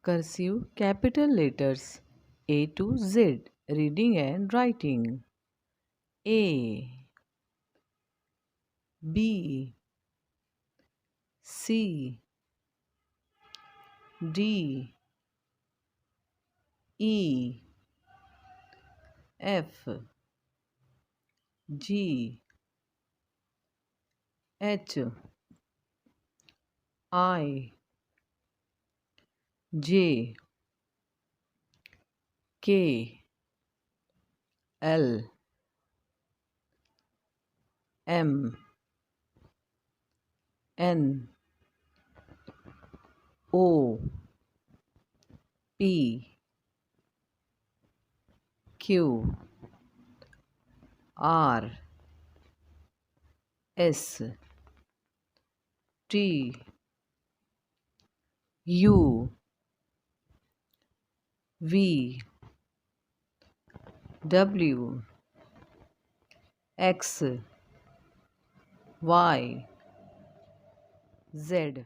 Cursive capital letters A to Z. Reading and writing. A, B, C, D, E, F, G, H, I, J, K, L, M, N, O, P, Q, R, S, T, U, V, W, X, Y, Z.